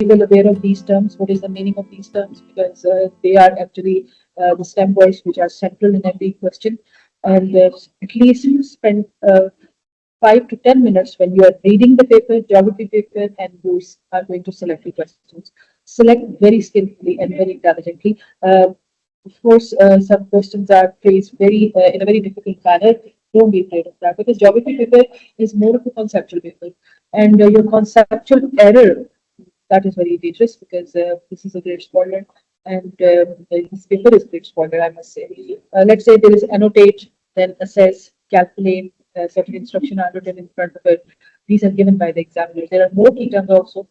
well aware of these terms. What is the meaning of these terms? Because they are actually the STEM words which are central in every question. And at least spend 5 to 10 minutes when you are reading the paper, geography paper, and you are going to select the questions. Select very skillfully and very intelligently. Of course, some questions are phrased very in a very difficult manner. Don't be afraid of that because geography paper is more of a conceptual paper, and your conceptual error, that is very dangerous because this is a great spoiler, and this paper is a great spoiler, I must say. Let's say there is annotate, then assess, calculate, certain instruction are written in front of it. These are given by the examiner. There are more key terms also.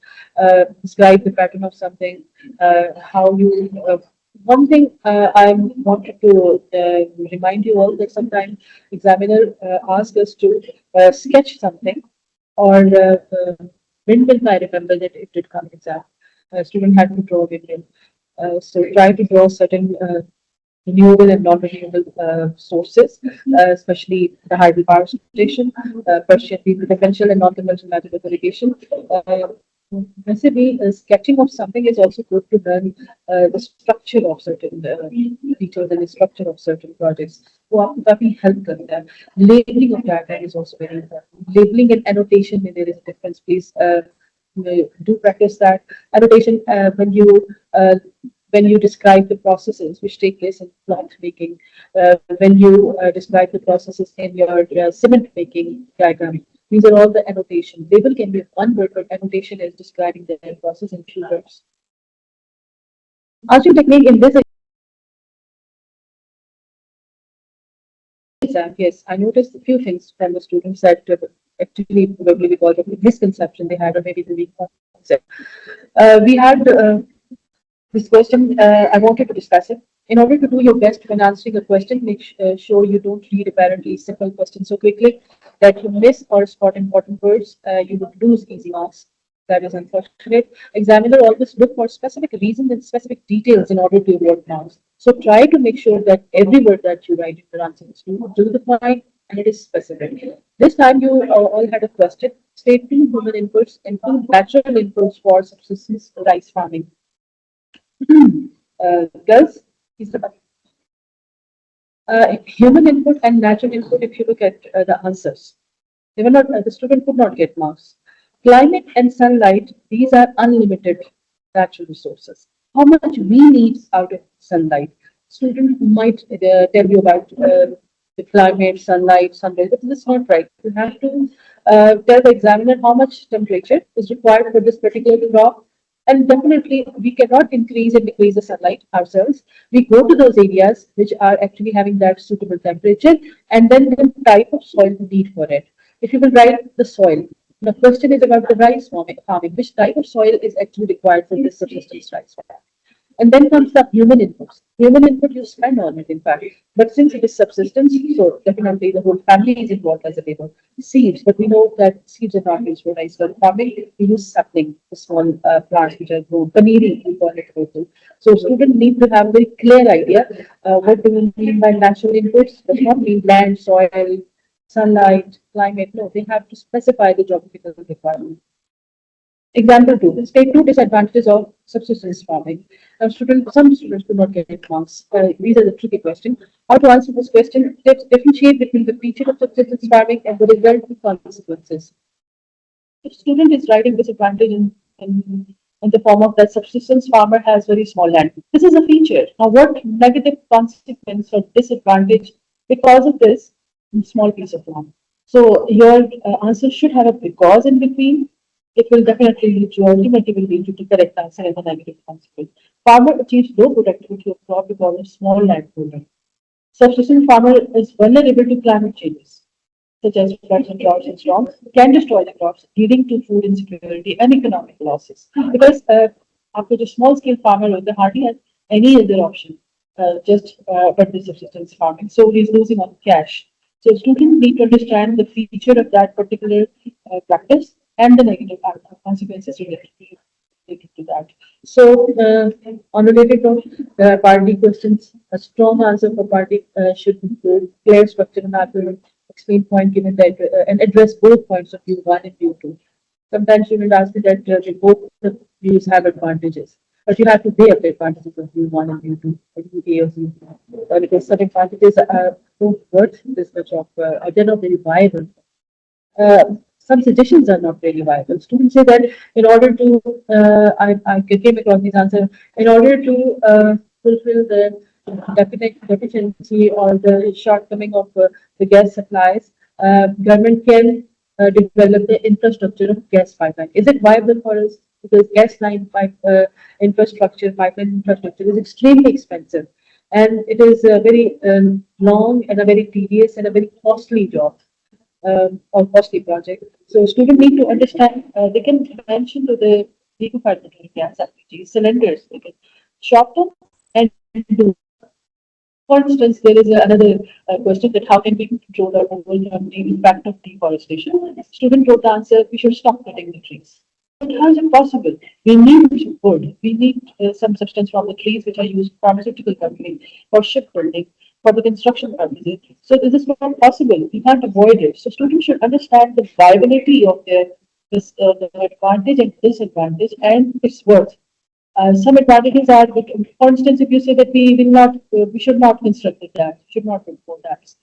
Describe the pattern of something, how you. One thing I wanted to remind you all that sometimes examiner asks us to sketch something or windmill. I remember that it did come exam. A student had to draw windmill. So try to draw certain renewable and non-renewable sources, especially the hydropower station, Persian the conventional and non-conventional method of irrigation. Basically, sketching of something is also good to learn the structure of certain features and the structure of certain projects. वो आपको काफी help करता है. Labeling of data is also very important. Labeling and annotation, there is a difference. Please do practice that. Annotation when you describe the processes which take place in plant making, when you describe the processes in your cement making diagram. These are all the annotation. Label can be one word, but annotation is describing the process in few words. Answering technique in this exam, yes, I noticed a few things from the students that actually probably because of the misconception they had or maybe the weak concept. We had this question, I wanted to discuss it. In order to do your best when answering a question, make sure you don't read apparently simple questions so quickly that you miss or spot important words. You would lose easy marks. That is unfortunate. Examiner always look for specific reasons and specific details in order to award marks. So try to make sure that every word that you write in your answer is to the point and it is specific. This time you all had a question. State two human inputs and two natural inputs for subsistence rice farming. Girls, is the human input and natural input, if you look at the answers, they were not, the student could not get marks. Climate and sunlight, these are unlimited natural resources. How much we need out of sunlight? Student might tell you about the climate, sunlight, sunrise, but this is not right. You have to tell the examiner how much temperature is required for this particular crop, and definitely, we cannot increase and decrease the sunlight ourselves. We go to those areas which are actually having that suitable temperature and then the type of soil we need for it. If you will write the soil, the question is about the rice farming. Which type of soil is actually required for this subsistence rice farming? And then comes the human inputs. Human input you spend on it, in fact. But since it is subsistence, so definitely the whole family is involved as a labor. Seeds, but we know that seeds are not used for rice farming. We use sapling, the small plants which are grown. Paniri, we call it local. So students need to have a very clear idea. What do we mean by natural inputs? Does not mean land, soil, sunlight, climate. No, they have to specify the geographical requirement. Example two, state two disadvantages of subsistence farming. Some students do not get marks. These are the tricky questions. How to answer this question? Differentiate between the feature of subsistence farming and the resultant consequences. If student is writing disadvantage in the form of that subsistence farmer has very small land. This is a feature. Now, what negative consequence or disadvantage because of this small piece of land? So your answer should have a because in between. It will definitely lead you, ultimately will lead you to correct answer and the negative consequence. Farmer achieves low productivity of crop because of small land holding. Subsistence farmer is vulnerable to climate changes, such as floods and droughts and storms, can destroy the crops, leading to food insecurity and economic losses. Because after the small scale farmer, they hardly has any other option, just but the subsistence farming. So he's losing on cash. So students need to understand the feature of that particular practice and the negative consequences related to that. So, on related to part D questions, a strong answer for part D should include clear structure and argument, explain point given that, and address both points of view one and view two. Sometimes you will ask me that both the views have advantages, but you have to weigh up the advantages of view one and view two, or view A or view two. Because some advantages are not worth this much of, or they're not very viable. uh, some suggestions are not really viable. Students say that in order to, I came across these answers, in order to fulfill the deficiency or the shortcoming of the gas supplies, government can develop the infrastructure of gas pipeline. Is it viable for us? Because gas line infrastructure, pipeline infrastructure is extremely expensive, and it is a very long and a very tedious and a very costly job, or costly project. So students need to understand, they can mention to the liquefied gas LPG cylinders, they can shop them and do. For instance, there is another question that how can we control or avoid the impact of deforestation? Student wrote the answer, we should stop cutting the trees. But how is it possible? We need wood. We need some substance from the trees which are used for pharmaceutical companies, for shipbuilding, for the construction purposes. So this is not possible. We can't avoid it. So students should understand the viability of their this the advantage and disadvantage and its worth. Some advantages are, for instance, if you say that we should not construct the dams, should not build more dams,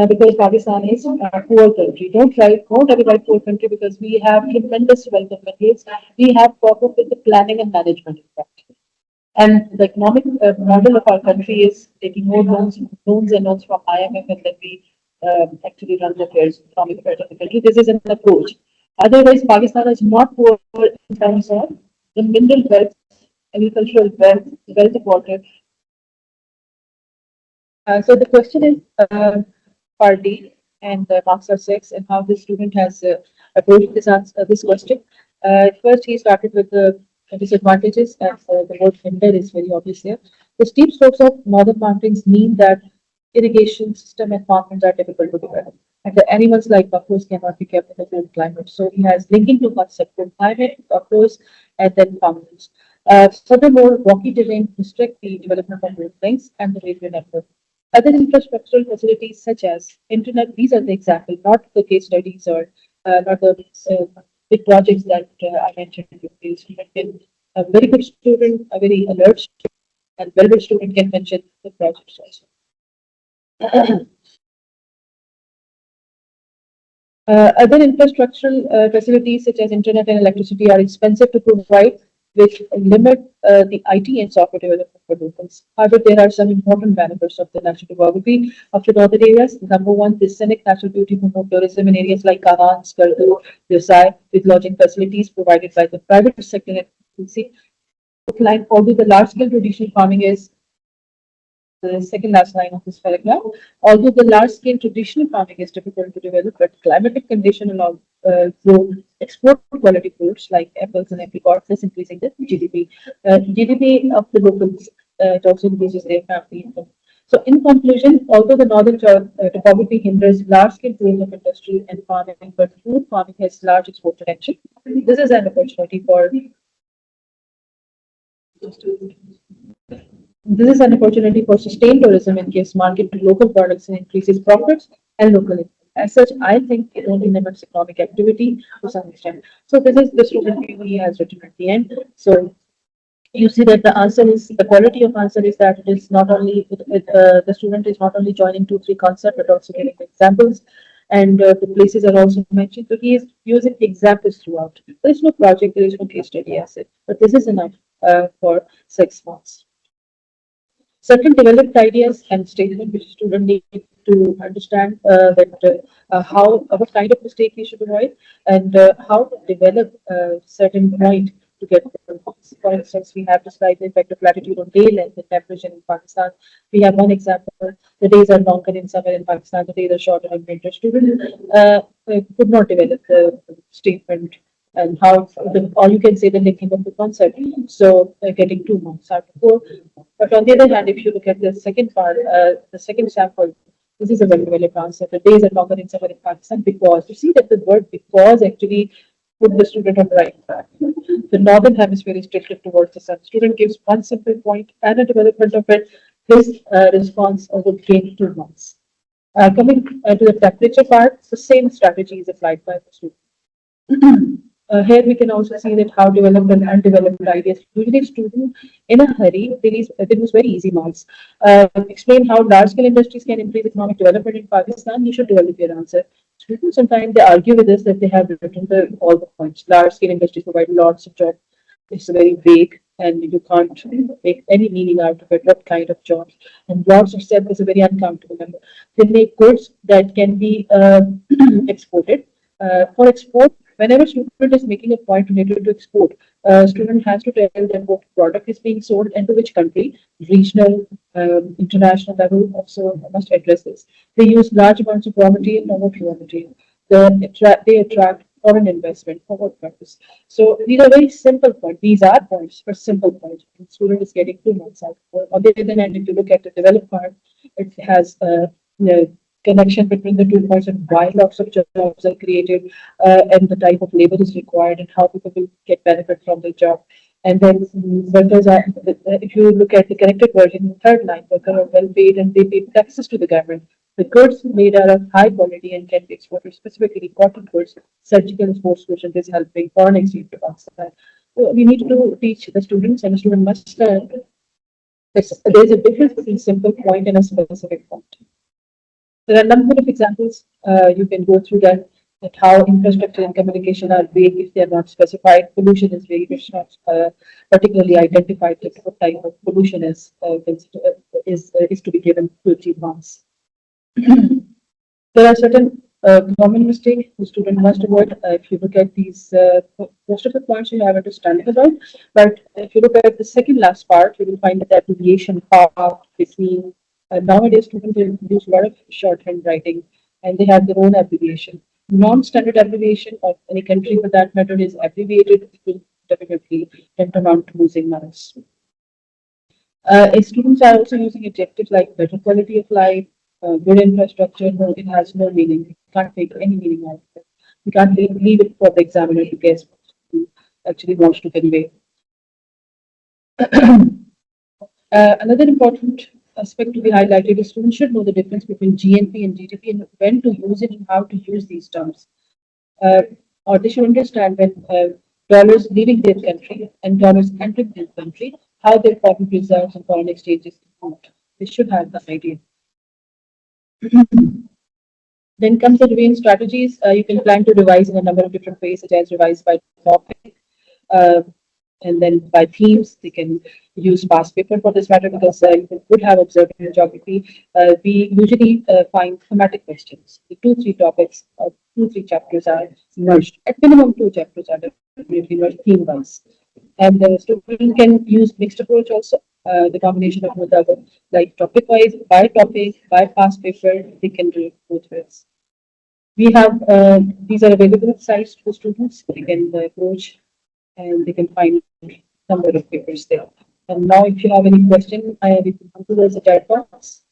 because Pakistan is a poor country. Don't ever write poor country, because we have tremendous wealth of minerals. We have problem with the planning and management, in fact. And the economic model of our country is taking more loans and loans from IMF, and then we actually run the affairs, economic affairs of the country. This is an approach. Otherwise, Pakistan is not poor in terms of the mineral wealth, agricultural wealth, the wealth of water. So the question is, part D, and the marks are 6, and how the student has approached this question. First, he started with the disadvantages, and the word hinder is very obvious here. The steep slopes of northern mountains mean that irrigation system and farmlands are difficult to develop, and the animals like buffaloes cannot be kept in the cold climate. So he has linking to concept cold climate, buffaloes, and then farmlands. Furthermore, rocky terrain restrict the development of road links and the railway network. Other infrastructural facilities such as internet, these are the example, not the case studies or not the big projects that I mentioned. The student can, a very good student, a very alert student, and well-read student can mention the projects also. Other infrastructural facilities such as internet and electricity are expensive to provide, which limit the IT and software development for locals. However, there are some important benefits of the natural topography of the northern areas. Number one, the scenic natural beauty promote tourism in areas like Kahan, Skardu, Desai, with lodging facilities provided by the private sector and agency. Although the large-scale traditional farming is the second last line of this paragraph. Although the large-scale traditional farming is difficult to develop, but climatic condition allow grow export quality fruits like apples and apricots, thus increasing the GDP. GDP of the locals, it also increases their family income. So, in conclusion, although the northern topography hinders large-scale growth of industry and farming, but food farming has large export potential. This is an opportunity for This is an opportunity for sustained tourism and gives market to local products and increases profits and local income. As such, I think it only limits economic activity to some extent. So this is the student view he has written at the end. So you see that the quality of answer is that it is not only the student is not only joining two three concepts but also giving examples, and the places are also mentioned. So he is using examples throughout. There is no project, there is no case study asset, but this is enough for 6 months. Certain developed ideas and statement which student need to understand, that how what kind of mistake he should avoid, and how to develop a certain point to get performance. For instance, we have described the effect of latitude on day length and temperature in Pakistan. We have one example: the days are longer in summer in Pakistan, the days are shorter in winter. Student could not develop the statement, and how or you can say the linking of the concept. So getting 2 months out of 4. But on the other hand, if you look at the second part, the second sample, this is a very valid answer. The days are longer in summer in Pakistan because you see that the word because actually put the student on the right track. The northern hemisphere is tilted towards the sun. Student gives one simple point and a development of it. His response would gain 2 months. Coming to the temperature part, the same strategy is applied by the student. Here we can also see that how developed and undeveloped ideas. Usually, student in a hurry, they use very easy marks. Explain how large-scale industries can increase economic development in Pakistan. You should develop your answer. Students sometimes they argue with us that they have written all the points. Large-scale industries provide lots of jobs. It's very vague, and you can't make any meaning out of it. What kind of jobs? And jobs itself is a very uncountable number. They make goods that can be exported. For export, whenever student is making a point related to export, student has to tell them what product is being sold and to which country, regional, international level also must address this. They use large amounts of raw material, not raw material. They attract foreign investment for what purpose? So these are very simple points. These are points for simple points. And student is getting 2 months out. On the other hand, if you look at the developed part, it has connection between the 2 points and why lots of jobs are created and the type of labor is required and how people will get benefit from the job. And then workers are, if you look at the connected version, third line, workers are well paid and they pay taxes to the government. The goods made are of high quality and can be exported, specifically cotton goods, surgical and sports goods, and this helping foreign exchange to Pakistan. So we need to teach the students, and the student must learn that there is a difference between simple point and a specific point. There are a number of examples you can go through that how infrastructure and communication are vague if they are not specified. Pollution is vague if it's not particularly identified that what type of pollution is to be given to achieve marks. There are certain common mistakes the student must avoid. If you look at these, most of the points you have understanding about, but if you look at the second last part, you will find that abbreviation part between. Nowadays, students will use a lot of shorthand writing, and they have their own abbreviation. Non-standard abbreviation of any country, for that matter, is abbreviated. It will definitely tantamount to losing marks. Students are also using adjectives like better quality of life, good infrastructure. No, it has no meaning. You can't make any meaning out of it. You can't leave it for the examiner to guess what he actually wants to convey. Another important aspect to be highlighted is students should know the difference between GNP and GDP and when to use it and how to use these terms. Uh, or they should understand when dollars leaving their country and dollars entering their country, how their foreign reserves and foreign exchange is moved. They should have that idea. Then comes the reviewing strategies. You can plan to revise in a number of different ways, such as revise by topic, uh, and then by themes. They can use past paper for this matter because you could have observed in geography. We usually find thematic questions. The 2, 3 topics or 2, 3 chapters are merged. At minimum, 2 chapters are definitely merged theme-wise. And the student can use mixed approach also. The combination of both are good. Like topic-wise, by topic, by past paper, they can do both ways. We have these are available sites to students. They can approach and they can find number of papers there. And now, if you have any question, we can come towards the chat box.